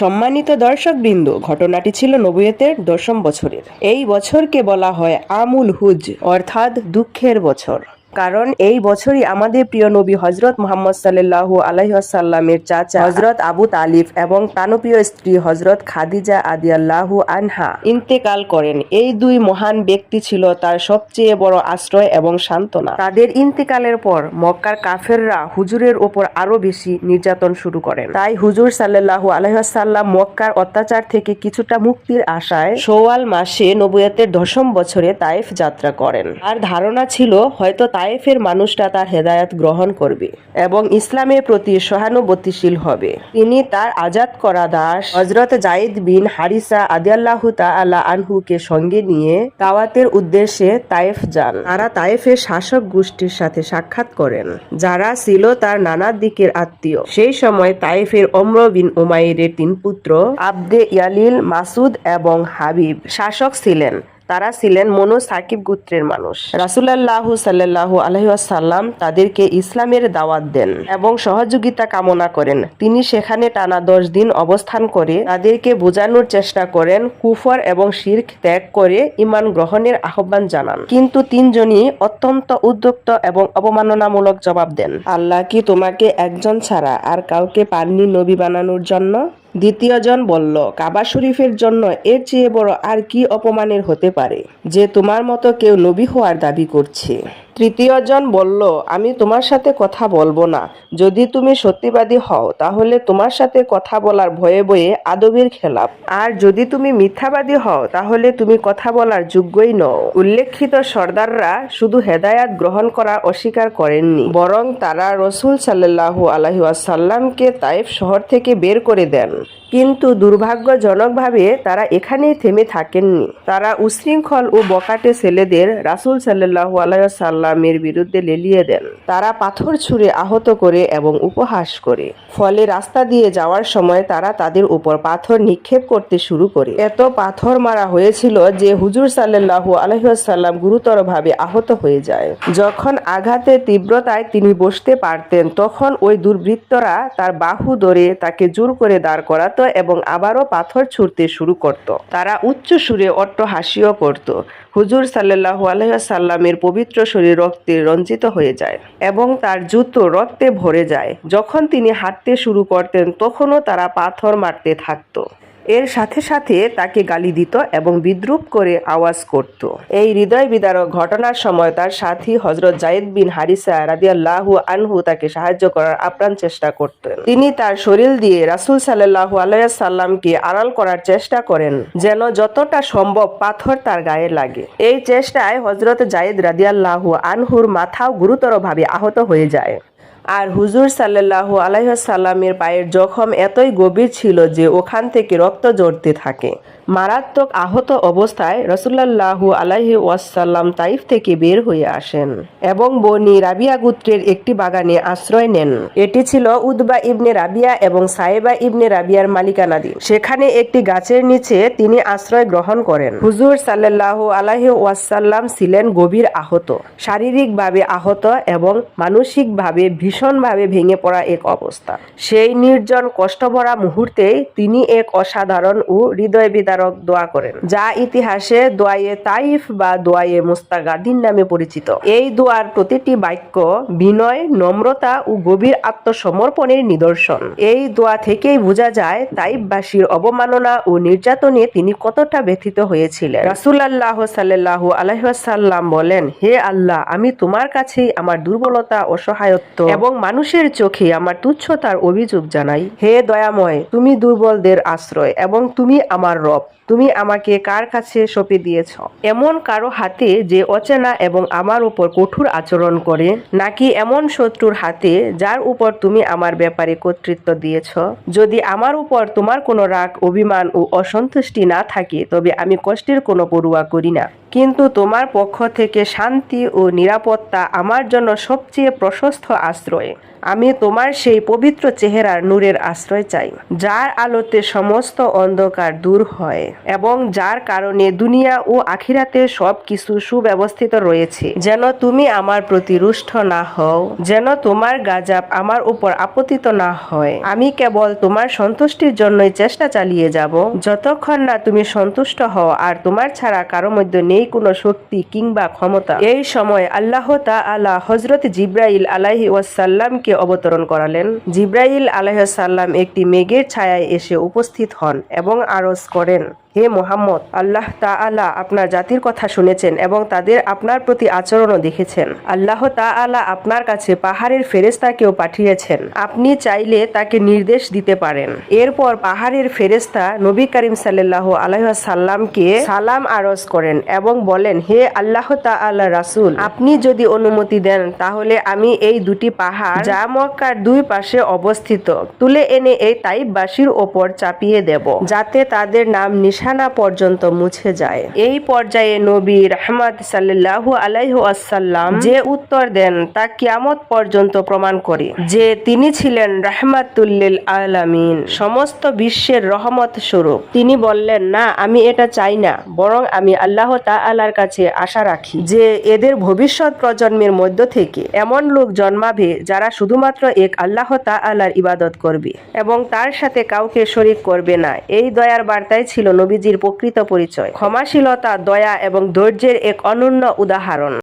সম্মানিত দর্শকবৃন্দ, ঘটনাটি ছিল নবুয়তের 10ম বছরের। এই বছরকে বলা হয় আমুল হুজ, অর্থাৎ দুঃখের বছর। কারণ এই বছরই আমাদের প্রিয় নবী হজরত মুহাম্মদ সাল্লাল্লাহু আলাইহি ওয়াসাল্লামের চাচা হজরত আবু তালিব এবং প্রাণপ্রিয় স্ত্রী হজরত খাদিজা রাদিয়াল্লাহু আনহা ইন্তেকাল করেন। এই দুই মহান ব্যক্তি ছিল তার সবচেয়ে বড় আশ্রয় এবং সান্ত্বনা। তাদের ইন্তেকালের পর মক্কার কাফেররা হুজুরের উপর আরো বেশি নির্যাতন শুরু করেন। তাই হুজুর সাল্লাল্লাহু আলাইহি ওয়াসাল্লাম মক্কার অত্যাচার থেকে কিছুটা মুক্তির আশায় শওয়াল মাসে নবুয়তের 10ম বছরে তায়েফ যাত্রা করেন। আর ধারণা ছিল হয়তো তায়েফের মানুষরা তার হেদায়েত গ্রহণ করবে এবং ইসলামের প্রতি সহানুভূতিশীল হবে। তিনি তার আজাদ করা দাস হযরত যায়েদ বিন হারিসা রাদিয়াল্লাহু তাআলা আনহুকে সঙ্গে নিয়ে দাওয়াতের উদ্দেশ্যে তায়েফ যান। তারা তায়েফের শাসক গোষ্ঠীর সাথে সাক্ষাৎ করেন, যারা ছিল তার নানা দিকের আত্মীয়। সেই সময় তায়েফের ওমর বিন উমাইরের 3 পুত্র আবদে ইয়ালিল, মাসুদ এবং হাবিব শাসক ছিলেন। তারা ছিলেন বনু সাকিব গোত্রের মানুষ। রাসূলুল্লাহ সাল্লাল্লাহু আলাইহি ওয়াসাল্লাম তাদেরকে ইসলামের দাওয়াত দেন এবং সহযোগিতা কামনা করেন। তিনি সেখানে টানা 10 দিন অবস্থান করে তাদেরকে বোঝানোর চেষ্টা করেন, কুফর এবং শিরক ত্যাগ করে ঈমান গ্রহণের আহ্বান জানান। কিন্তু 3 জনই অত্যন্ত উদ্যক্ত এবং অবমাননামূলক জবাব দেন। আল্লাহ কি তোমাকে একজন ছাড়া আর কাউকে পাননি নবী বানানোর জন্য? দ্বিতীয়জন বলল, কাবা শরীফের জন্য এর চেয়ে বড় আর কি অপমানের হতে পারে যে তোমার মতো কেউ নবী হওয়ার দাবি করছে। তৃতীয়জন বলল, আমি তোমার সাথে কথা বলবো না। যদি তুমি সত্যিবাদী হও তাহলে তোমার সাথে কথা বলার ভয়ে ভয়ে আদবের খেলাপ, আর যদি তুমি মিথ্যাবাদী হও তাহলে তুমি কথা বলার যোগ্যই নও। উল্লেখিত সর্দাররা শুধু হেদায়াত গ্রহণ করা অস্বীকার করেননি, বরং তারা রাসূল সাল্লাল্লাহু আলাইহি ওয়াসাল্লামকে তায়েফ শহর থেকে বের করে দেন। কিন্তু দুর্ভাগ্যজনকভাবে তারা এখানেই থেমে থাকেননি। তারা উশৃঙ্খল ও বখাটে ছেলেদের রাসূল সাল্লাল্লাহু আলাইহি ওয়াসাল্লামের বিরুদ্ধে লেলিয়ে দেন। তারা পাথর ছুঁড়ে আহত করে এবং উপহাস করে। ফলে রাস্তা দিয়ে যাওয়ার সময় তারা তাদের উপর পাথর নিক্ষেপ করতে শুরু করে। এত পাথর মারা হয়েছিল যে হুজুর সাল্লাল্লাহু আলাইহি ওয়াসাল্লাম গুরুতরভাবে আহত হয়ে যায়। যখন আঘাতের তীব্রতায় তিনি বসতে পারতেন, তখন ওই দুর্বৃত্তরা তার বাহু ধরে তাকে জোর করে দাঁড় করাত এবং আবারও পাথর ছুঁড়তে শুরু করত। তারা উচ্চ সুরে অট্টহাসিও করত। হুজুর সাল্লাল্লাহু আলাইহি ওয়াসাল্লামের পবিত্র শরীর রক্তে রঞ্জিত হয়ে যায় এবং তার জুতো রক্তে ভরে যায়। যখন তিনি হাঁটতে শুরু করতেন তখনও তারা পাথর মারতে থাকত। এর সাথে সাথে তাকে গালি দিত এবং বিদ্রূপ করে আওয়াজ করত। এই হৃদয় বিদারক ঘটনার সময় তার সাথী হযরত যায়েদ বিন হারিসা রাদিয়াল্লাহু আনহু তাকে সাহায্য করার আপ্রাণ চেষ্টা করতেন। তিনি তার শরীর দিয়ে রাসূল সাল্লাল্লাহু আলাইহি ওয়াসাল্লামকে আড়াল করার চেষ্টা করেন যেন যতটা সম্ভব পাথর তার গায়ে লাগে। এই চেষ্টায় হযরত যায়েদ রাদিয়াল্লাহু আনহুর মাথাও গুরুতরভাবে আহত হয়ে যায়। আর হুজুর সাল্লাল্লাহু আলাইহি ওয়াসাল্লামের পায়ের জখম এতই গভীর ছিল যে ওখান থেকে রক্ত ঝরতে থাকে। মারাত্মক আহত অবস্থায় রাসূলুল্লাহু আলাইহি ওয়াসাল্লাম তাইফ থেকে বের হয়ে আসেন এবং বনি রাবিয়া গোত্রের একটি বাগানে আশ্রয় নেন। এটি ছিল উতবা ইবনে রাবিয়া এবং সাইবা ইবনে রাবিয়ার মালিকানাধীন। সেখানে একটি গাছের নিচে তিনি আশ্রয় গ্রহণ করেন। হুজুর সাল্লাল্লাহু আলাইহি ওয়াসাল্লাম ছিলেন গভীর আহত, শারীরিকভাবে আহত এবং মানসিকভাবে ভীষণভাবে ভেঙে পড়া এক অবস্থা। সেই নির্জন কষ্টভরা মুহূর্তে তিনি এক অসাধারণ ও হৃদয় বিদারক দোয়া করেন, যা ইতিহাসে দোয়ায়ে তাইফ বা দোয়ায়ে মুস্তাগাদিন নামে পরিচিত। এই দোয়ার প্রতিটি বাক্য বিনয়, নম্রতা ও গভীর আত্মসমর্পণের নিদর্শন। এই দোয়া থেকেই বোঝা যায় তাইফবাসীর অবমাননা ও নির্যাতনে তিনি কতটা ব্যথিত হয়েছিলেন। রাসূলুল্লাহ সাল্লাল্লাহু আলাইহি ওয়াসাল্লাম বলেন, হে আল্লাহ, আমি তোমার কাছেই আমার দুর্বলতা, অসহায়ত্ব এবং মানুষের চোখে আমার তুচ্ছতার অভিযোগ জানাই। হে দয়াময়, তুমি দুর্বলদের আশ্রয় এবং তুমি আমার রব। তুমি আমাকে কার কাছে সঁপে দিয়েছ? এমন কারো হাতে যে অচেনা এবং আমার উপর কঠোর আচরণ করে, নাকি এমন শত্রুর হাতে যার উপর তুমি আমার ব্যাপারে কর্তৃত্ব দিয়েছ? যদি আমার উপর তোমার কোনো রাগ, অভিমান ও অসন্তুষ্টি না থাকে তবে আমি কষ্টের কোনো পরোয়া করি না। কিন্তু তোমার পক্ষ থেকে শান্তি ও নিরাপত্তা আমার জন্য সবচেয়ে প্রশস্ত আশ্রয়। আমি তোমার সেই পবিত্র চেহারার নূরের আশ্রয় চাই, যার আলোতে সমস্ত অন্ধকার দূর হয় এবং যার কারণে দুনিয়া ও আখিরাতে সবকিছু সুব্যবস্থিত রয়েছে। যেন তুমি আমার প্রতি রুষ্ট না হও, যেন তোমার গাজাব আমার উপর আপতিত না হয়। আমি কেবল তোমার সন্তুষ্টির জন্যই চেষ্টা চালিয়ে যাব, যতক্ষণ না তুমি সন্তুষ্ট হও আর তোমার ছাড়া কারো মধ্যে নেই কোনো শক্তি কিংবা ক্ষমতা। এই সময় আল্লাহ তাআলা হযরত জিবরাইল আলাইহি ওয়াসাল্লামকে অবতরণ করালেন। জিবরাইল আলাইহিস সালাম একটি মেঘের ছায়ায় এসে উপস্থিত হন এবং আরজ করেন, হে মুহাম্মদ, আল্লাহ তাআলা আপনার জাতির কথা শুনেছেন এবং তাদের আপনার প্রতি আচরণও দেখেছেন। আল্লাহ তাআলা আপনার কাছে পাহাড়ের ফেরেশতাকেও পাঠিয়েছেন। আপনি চাইলে তাকে নির্দেশ দিতে পারেন। এরপর পাহাড়ের ফেরেশতা নবী করিম সাল্লাল্লাহু আলাইহি ওয়াসাল্লামকে সালাম আরজ করেন এবং বলেন, হে আল্লাহ তাআলা রাসূল, আপনি যদি অনুমতি দেন তাহলে আমি এই দুটি পাহাড় যা মক্কার দুই পাশে অবস্থিত তুলে এনে এই তাইফবাসীর ওপর চাপিয়ে দেব, যাতে তাদের নাম নিশানা পর্যন্ত মুছে যায়। এই পর্যায়ে নবী রাহমাত সাল্লাল্লাহু আলাইহি ওয়াসাল্লাম যে উত্তর দেন তা কিয়ামত পর্যন্ত প্রমাণ করে যে তিনি ছিলেন রাহমাতুল লিল আলামিন, সমস্ত বিশ্বের রহমত স্বরূপ। তিনি বললেন, না, আমি এটা চাই না, বরং আমি আল্লাহ তাআলার কাছে আশা রাখি যে এদের ভবিষ্যৎ প্রজন্মের মধ্য থেকে এমন লোক জন্মাবে যারা শুধুমাত্র এক আল্লাহ তাআলার ইবাদত করবে এবং তার সাথে কাউকে শরীক করবে না। এই দয়ার বার্তাই ছিল নবীজির প্রকৃত পরিচয়, ক্ষমাশীলতা, দয়া এবং ধৈর্যের এক অনন্য উদাহরণ।